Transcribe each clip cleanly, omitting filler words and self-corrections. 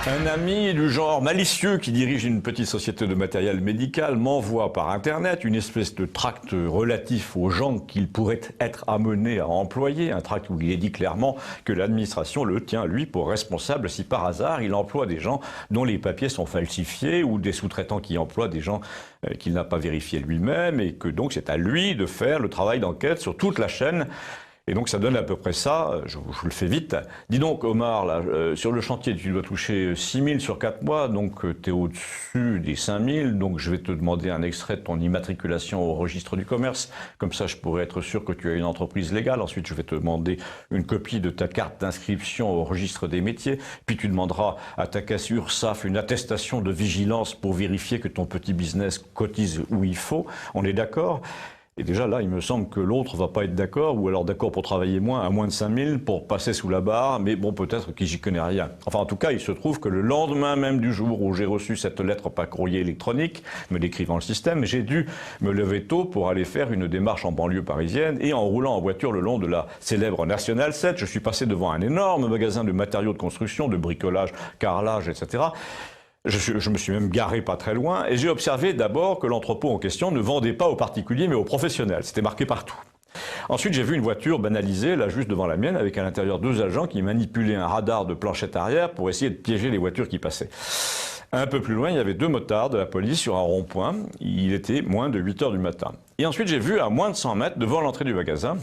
Un ami du genre malicieux qui dirige une petite société de matériel médical m'envoie par Internet une espèce de tract relatif aux gens qu'il pourrait être amené à employer, un tract où il est dit clairement que l'administration le tient, lui, pour responsable si par hasard il emploie des gens dont les papiers sont falsifiés ou des sous-traitants qui emploient des gens qu'il n'a pas vérifiés lui-même et que donc c'est à lui de faire le travail d'enquête sur toute la chaîne. Et donc ça donne à peu près ça, je vous le fais vite. Dis donc Omar, là, sur le chantier tu dois toucher 6 000 sur 4 mois, donc tu es au-dessus des 5 000, donc je vais te demander un extrait de ton immatriculation au registre du commerce, comme ça je pourrais être sûr que tu as une entreprise légale. Ensuite je vais te demander une copie de ta carte d'inscription au registre des métiers, puis tu demanderas à ta caisse URSSAF une attestation de vigilance pour vérifier que ton petit business cotise où il faut, on est d'accord ? Et déjà là, il me semble que l'autre va pas être d'accord, ou alors d'accord pour travailler moins, à moins de 5 000, pour passer sous la barre, mais bon, peut-être que j'y connais rien. Enfin, en tout cas, il se trouve que le lendemain même du jour où j'ai reçu cette lettre par courrier électronique, me décrivant le système, j'ai dû me lever tôt pour aller faire une démarche en banlieue parisienne, et en roulant en voiture le long de la célèbre Nationale 7, je suis passé devant un énorme magasin de matériaux de construction, de bricolage, carrelage, etc., Je me suis même garé pas très loin et j'ai observé d'abord que l'entrepôt en question ne vendait pas aux particuliers mais aux professionnels. C'était marqué partout. Ensuite, j'ai vu une voiture banalisée, là juste devant la mienne, avec à l'intérieur 2 agents qui manipulaient un radar de planchette arrière pour essayer de piéger les voitures qui passaient. Un peu plus loin, il y avait 2 motards de la police sur un rond-point. Il était moins de 8 heures du matin. Et ensuite, j'ai vu à moins de 100 mètres devant l'entrée du magasin,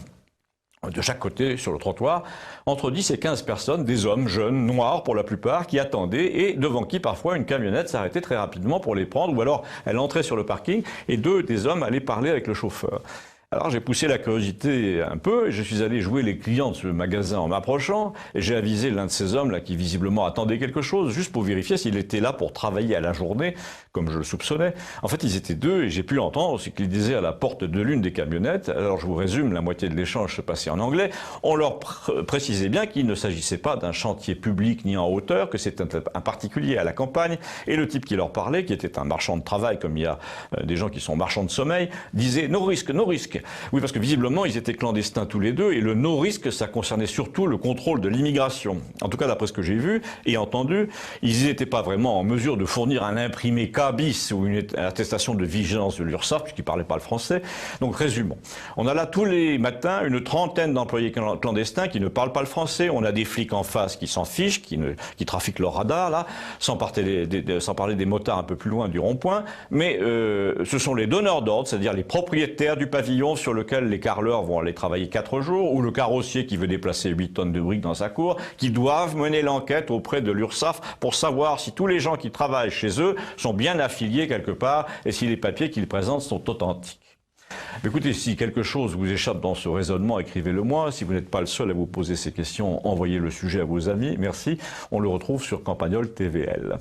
de chaque côté sur le trottoir, entre 10 et 15 personnes, des hommes jeunes, noirs pour la plupart, qui attendaient et devant qui parfois une camionnette s'arrêtait très rapidement pour les prendre ou alors elle entrait sur le parking et 2 des hommes allaient parler avec le chauffeur. Alors j'ai poussé la curiosité un peu et je suis allé jouer les clients de ce magasin en m'approchant et j'ai avisé l'un de ces hommes là qui visiblement attendait quelque chose juste pour vérifier s'il était là pour travailler à la journée comme je le soupçonnais. En fait ils étaient 2 et j'ai pu entendre ce qu'ils disaient à la porte de l'une des camionnettes. Alors je vous résume, la moitié de l'échange se passait en anglais. On leur précisait bien qu'il ne s'agissait pas d'un chantier public ni en hauteur, que c'était un particulier à la campagne et le type qui leur parlait, qui était un marchand de travail comme il y a des gens qui sont marchands de sommeil, disait no risk, no risk. Oui, parce que visiblement, ils étaient clandestins tous les 2, et le no-risque, ça concernait surtout le contrôle de l'immigration. En tout cas, d'après ce que j'ai vu et entendu, ils n'étaient pas vraiment en mesure de fournir un imprimé K-bis ou une attestation de vigilance de l'URSSAF, puisqu'ils ne parlaient pas le français. Donc, résumons. On a là tous les matins une trentaine d'employés clandestins qui ne parlent pas le français. On a des flics en face qui s'en fichent, qui trafiquent leur radar, là, sans parler des motards un peu plus loin du rond-point. Mais ce sont les donneurs d'ordre, c'est-à-dire les propriétaires du pavillon sur lequel les carreleurs vont aller travailler 4 jours, ou le carrossier qui veut déplacer 8 tonnes de briques dans sa cour, qui doivent mener l'enquête auprès de l'URSSAF pour savoir si tous les gens qui travaillent chez eux sont bien affiliés quelque part et si les papiers qu'ils présentent sont authentiques. Écoutez, si quelque chose vous échappe dans ce raisonnement, écrivez-le moi. Si vous n'êtes pas le seul à vous poser ces questions, envoyez le sujet à vos amis. Merci. On le retrouve sur Campagnol TVL.